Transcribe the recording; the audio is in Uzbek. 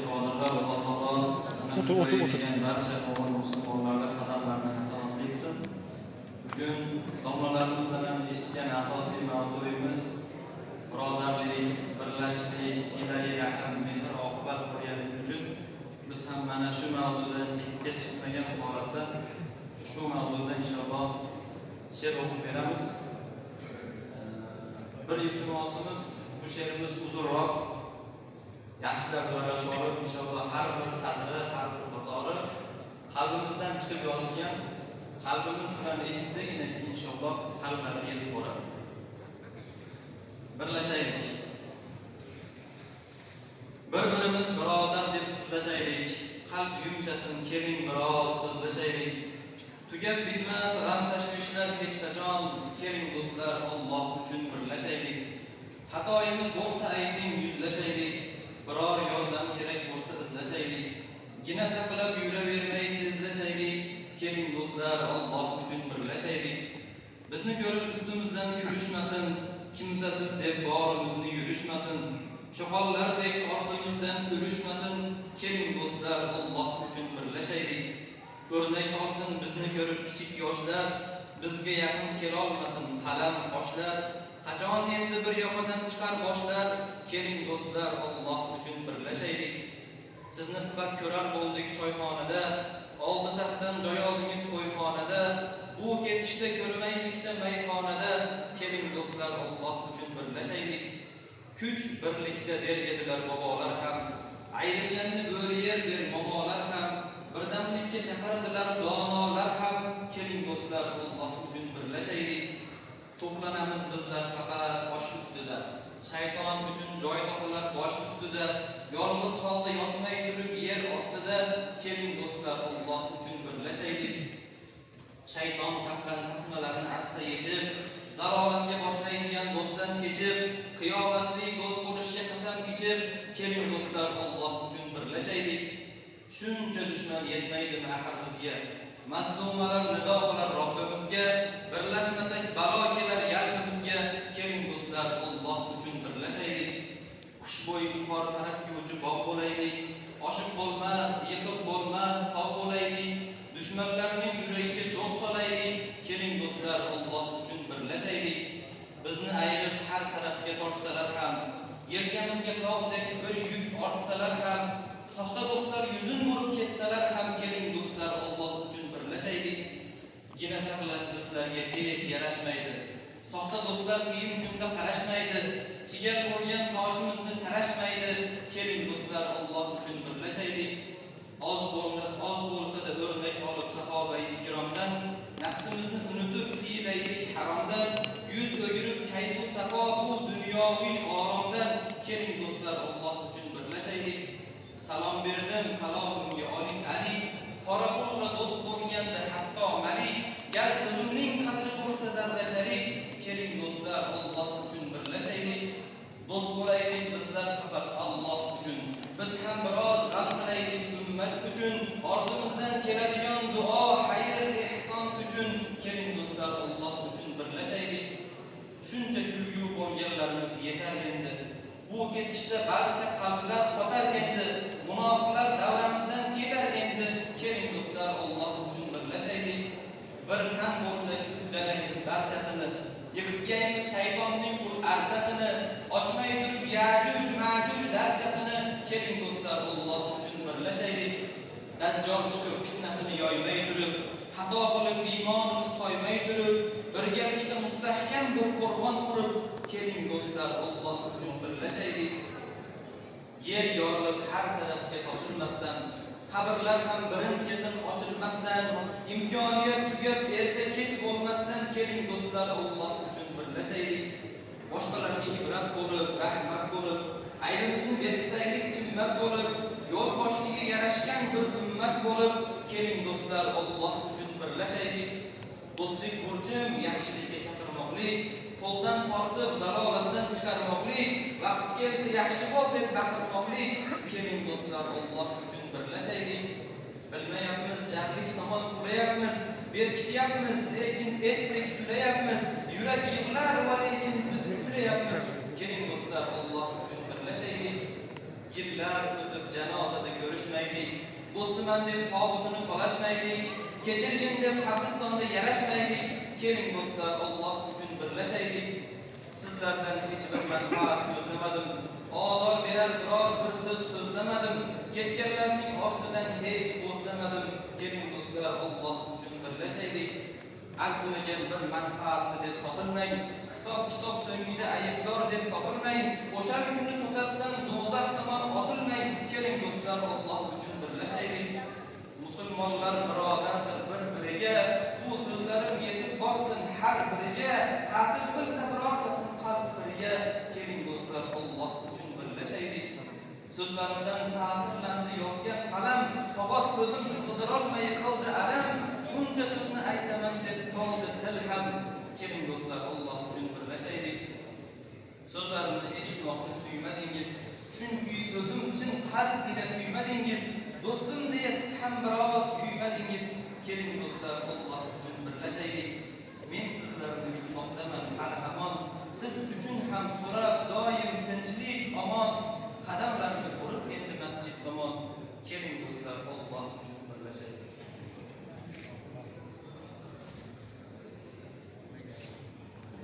birodarlar, Alloh taolo mana shu joyga kelgan barcha mo'min musulmonlarga qadamlarini hasanat qilsin. Bugun domlalarimizdan ham eshitgan asosiy mavzuimiz birodarlik, birlashishlik, silai rahm, mehr oqibat ko'rganligi uchun biz ham mana shu mavzudan chetga chiqmagan holatda ushbu mavzuda inshaalloh she'r o'qib beramiz. Bir iltimosimiz, bu she'rimiz uzunroq, yaxshilab joylashib olib, inshaalloh har bir satri, har bir qatori qalbimizdan chiqib yozilgan, qalbimiz bilan eshitdagina inshaalloh qalblarga yetib boradi. Birlashaylik. Bir-birimiz birodar deb sizlashaylik. Qalb yumshasin, keling biroz so'zlashaylik. Tugab bitmas g'am tashvishlar hech qachon, keling do'stlar Alloh uchun birlashaylik. Xatoyimiz bo'lsa ayting, yuzlashaylik. Biror yordam kerak bo'lsa izlashaylik. Gina saqlab yuravermay tezlashaylik. Keling do'stlar Alloh uchun birlashaylik. Bizni ko'rib ustimizdan kulishmasin, kimsasiz deb borimizni yurishmasin. Shoqollardek ortimizdan o'lishmasin. Keling do'stlar Alloh uchun birlashaylik. O'rnak olsin bizni ko'rib kichik yoshlar, bizga yaqin kelolmasin qalam qoshlar. Qachon endi bir yoqadan chiqar boshlar, keling do'stlar Alloh uchun birlashaylik. Sizni faqat ko'rar bo'ldik choyxonada, oldi safdan joy oldingiz qo'yxonada, bu ketishda ko'rmaylikda mayxonada, keling do'stlar Alloh uchun birlashaylik. Kuch birlikda der edilar bobolar ham, ayrilganni bo'ri yer der momolar ham, birdamlikka chaqirdilar donolar ham, keling do'stlar Alloh uchun birlashaylik. To'planamiz bizlar faqat bosh ustida, shayton uchun joy topilar bosh ustida, yolg'iz holda yotmay turib yer ostida, keling do'stlar Alloh uchun birlashaylik. Shayton taqqan tasmalarni asta yechib, zalolatga boshlaydigan do'stdan kechib, qiyomatli do'st bo'lishga qasam ichib, keling do'stlar Alloh uchun birlashaylik. Shuncha dushman yetmaydi axir bizga, mazlumalar nido qilar Robbimizga, birlashmasak balo kelar yalpimizga, keling do'stlar Alloh uchun birlashaylik. Xushbo'y ifor taratguvchi bog' bo'laylik, oshib bo'lmas, yiqib bo'lmas tog' bo'laylik, dushmanlarning yuragiga jo'q solaylik, keling do'stlar Alloh uchun birlashaylik. Bizni ayirib har tarafga tortsalar ham, yelkamizga tog'dek bir yuk ortsalar ham, soxta do'stlar yuzin burib ketsalar ham, keling do'stlar Alloh uchun birlashaylik. Gina saqlash bizlarga hech yarashmaydi. Soxta do'stlar qiyin kunda qarashmaydi, chigal bo'lgan sochimizni tarashmaydi. Keling do'stlar Alloh uchun birlashaylik. Oz bo'lsa-da o'rnak olib sahobai ikromdan, nafsimizni unutib tiylaylik haromdan, yuz o'girib kayfu safo bu dunyoviy oromdan, keling do'stlar Alloh uchun birlashaylik. Salom berdim, salomimga oling alik, qora qo'lga do'st bo'lganda hatto malik, gar so'zimning qadri bo'lsa zarrachalik, keling do'stlar Alloh uchun birlashaylik. Do'st bo'laylik bizlar faqat Alloh uchun, biz ham biroz g'am qilaylik ummat uchun, ortimizdan keladigan duo, xayr, ihson uchun, keling do'stlar Alloh uchun birlashaylik. Shuncha kulgu bo'lganlarimiz yetar endi, bu ketishda barcha qalblar qotar endi, munofiqlar davramizdan ketar endi, keling do'stlar Alloh uchun birlashaylik. Bir tan bo'lsak uddalaymiz barchasini, yiqitgaymiz shaytonning ul archasini, ochmay turib Yajuj Majuj darchasini, keling do'stlar Alloh uchun birlashaylik. Dajjol chiqib fitnasini yoymay turib, xato qilib iymonimiz toymay turib, birgalikda mustahkam bir qo'rg'on qurib, keling do'stlar Alloh uchun birlashaylik. Yer yorilib har tarafga sochilmasdan, qabrlar ham birin-ketin ochilmasdan, imkoniyat tugab erta kech bo'lmasdan, keling do'stlar Alloh uchun birlashaylik. Boshqalarga ibrat bo'lib, rahmat bo'lib, aybimizni berkitaylik chimmat bo'lib, yo'l boshiga yarashgan bir ummat bo'lib, keling do'stlar Alloh uchun birlashaylik. Do'stlik burchim yaxshilikka chaqirmoqlik, qo'ldan tortib zalolatdan chiqarmoqlik, vaqti kelsa yaxshi bo'l deb baqirmoqlik, keling do'stlar Alloh uchun birlashaylik. Bilmayapmiz, jarlik tomon qulayapmiz, berkityapmiz, lekin etdek tulayapmiz, yurak yig'lar va lekin biz kulayapmiz. Keling do'stlar Alloh uchun birlashaylik. Yillar o'tib janoz do'stiman deb tobutini talashmaylik, kechirgin deb qabristonda yarashmaylik. Keling do'stlar, Alloh uchun birlashaylik. Sizlardan hech bir manfaat ko'zlamadim, ozor berar biror bir so'z so'zlamadim, ketganlarning ortidan hech o'zlamadim. Keling do'stlar, Alloh uchun birlashaylik. Arzimagan bir manfaatni deb sotilmang, hisob kitob so'ngida aybdor deb topilmang, o'shal kunni to'satdan do'zax tomon otilmang. Keling do'stlar, Alloh uchun birlashaylik. Musulmonlar birodardir bir-biriga, bu so'zlarim yetib borsin har biriga, ta'sir qilsa birortasin qalb qiriga. Keling do'stlar, Alloh uchun birlashaylik. So'zlarimdan ta'sirlandi yozgan qalam, qog'oz so'zim sig'dirolmay qildi alam. Buncha so'zni aytaman deb qoldi til ham. Keling do'stlar, Alloh uchun birlashaylik. So'zlarimni eshitmoqni suymadingiz, chunki so'zim chin qalb ila kuymadingiz. Do'stim deya siz ham biroz kuymadingiz. Keling do'stlar, Alloh uchun birlashaylik. Men sizlarni kutmoqdaman hali hamon, siz uchun ham so'rab doim tinchlik omon. Qadamlarimni urib endi masjid tomon. Keling do'stlar,